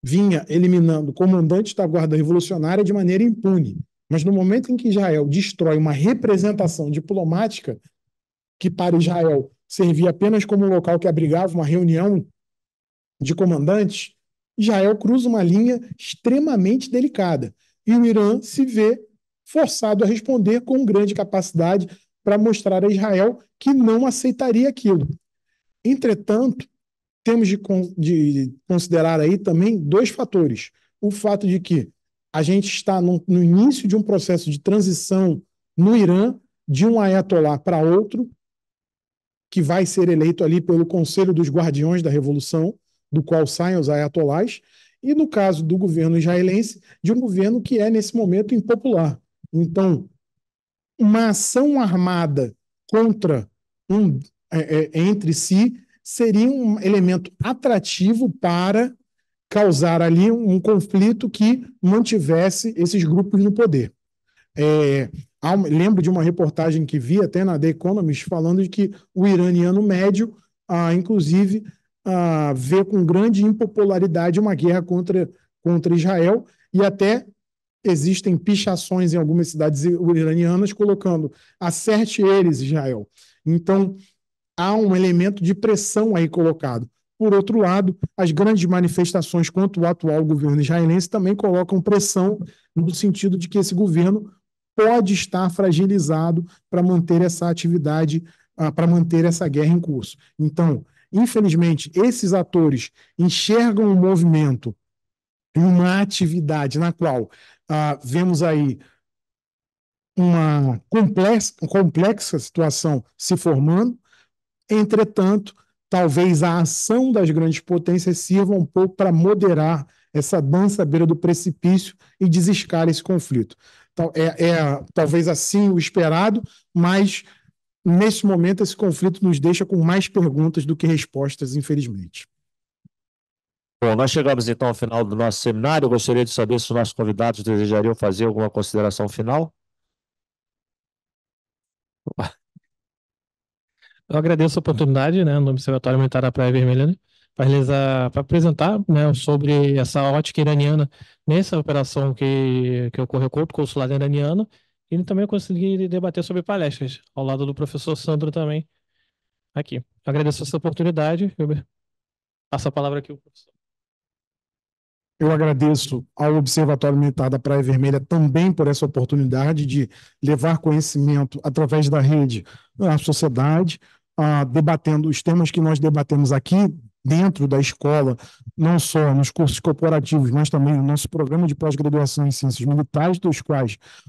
vinha eliminando comandantes da Guarda Revolucionária de maneira impune. Mas no momento em que Israel destrói uma representação diplomática, que para Israel servia apenas como um local que abrigava uma reunião de comandantes, Israel cruza uma linha extremamente delicada. E o Irã se vê forçado a responder com grande capacidade para mostrar a Israel que não aceitaria aquilo. Entretanto, temos de considerar aí também dois fatores. O fato de que a gente está no início de um processo de transição no Irã, de um ayatolá para outro, que vai ser eleito ali pelo Conselho dos Guardiões da Revolução, do qual saem os ayatolás, e no caso do governo israelense, de um governo que é, nesse momento, impopular. Então, uma ação armada contra entre si seria um elemento atrativo para causar ali um conflito que mantivesse esses grupos no poder. Lembro de uma reportagem que vi até na The Economist falando de que o iraniano médio, inclusive, vê com grande impopularidade uma guerra contra Israel, e até existem pichações em algumas cidades iranianas colocando acerte eles, Israel. Então, há um elemento de pressão aí colocado. Por outro lado, as grandes manifestações contra o atual governo israelense também colocam pressão no sentido de que esse governo pode estar fragilizado para manter essa atividade, para manter essa guerra em curso. Então, infelizmente, esses atores enxergam o movimento em uma atividade na qual vemos aí uma complexa situação se formando. Entretanto, talvez a ação das grandes potências sirva um pouco para moderar essa dança à beira do precipício e desescalar esse conflito. Talvez assim o esperado, mas nesse momento esse conflito nos deixa com mais perguntas do que respostas, infelizmente. Bom, nós chegamos então ao final do nosso seminário. Eu gostaria de saber se os nossos convidados desejariam fazer alguma consideração final. Eu agradeço a oportunidade, né, no Observatório Militar da Praia Vermelha, né, para apresentar, né, sobre essa ótica iraniana nessa operação que ocorreu contra o consulado iraniano, e também eu consegui debater sobre palestras, ao lado do professor Sandro também, aqui. Eu agradeço essa oportunidade, eu passo a palavra aqui ao professor. Eu agradeço ao Observatório Militar da Praia Vermelha também por essa oportunidade de levar conhecimento através da rede à sociedade, debatendo os temas que nós debatemos aqui dentro da escola, não só nos cursos corporativos, mas também no nosso programa de pós-graduação em Ciências Militares,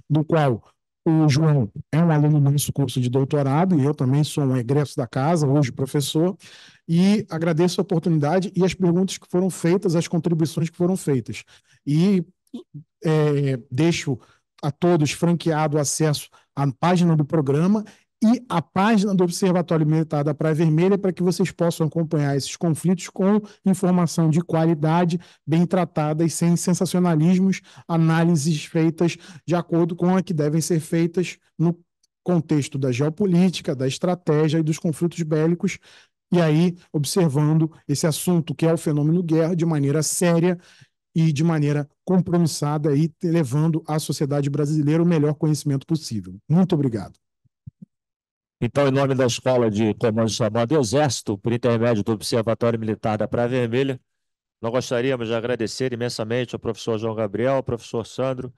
do qual o João é um aluno do nosso curso de doutorado, e eu também sou um egresso da casa, hoje professor, e agradeço a oportunidade e as perguntas que foram feitas, as contribuições que foram feitas. E deixo a todos franqueado acesso à página do programa e à página do Observatório Militar da Praia Vermelha para que vocês possam acompanhar esses conflitos com informação de qualidade, bem tratada e sem sensacionalismos, análises feitas de acordo com a que devem ser feitas no contexto da geopolítica, da estratégia e dos conflitos bélicos, e aí observando esse assunto que é o fenômeno guerra de maneira séria e de maneira compromissada e levando à sociedade brasileira o melhor conhecimento possível. Muito obrigado. Então, em nome da Escola de Comando Chamado do Exército, por intermédio do Observatório Militar da Praia Vermelha, nós gostaríamos de agradecer imensamente ao professor João Gabriel, ao professor Sandro,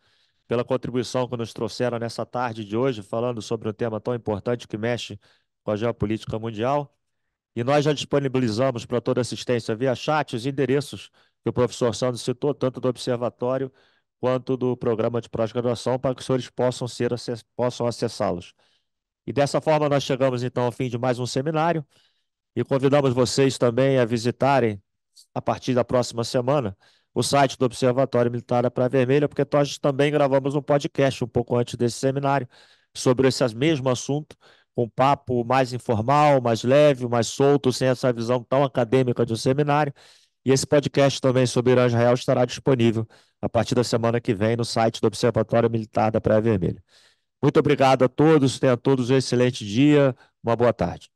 pela contribuição que nos trouxeram nessa tarde de hoje, falando sobre um tema tão importante que mexe com a geopolítica mundial. E nós já disponibilizamos para toda assistência via chat os endereços que o professor Sandro citou, tanto do Observatório quanto do programa de pós-graduação, para que os senhores possam acessá-los. E dessa forma nós chegamos então ao fim de mais um seminário e convidamos vocês também a visitarem, a partir da próxima semana, o site do Observatório Militar da Praia Vermelha, porque nós também gravamos um podcast um pouco antes desse seminário sobre esse mesmo assunto, com um papo mais informal, mais leve, mais solto, sem essa visão tão acadêmica de um seminário. E esse podcast também sobre Irã e Israel estará disponível a partir da semana que vem no site do Observatório Militar da Praia Vermelha. Muito obrigado a todos, tenham todos um excelente dia, uma boa tarde.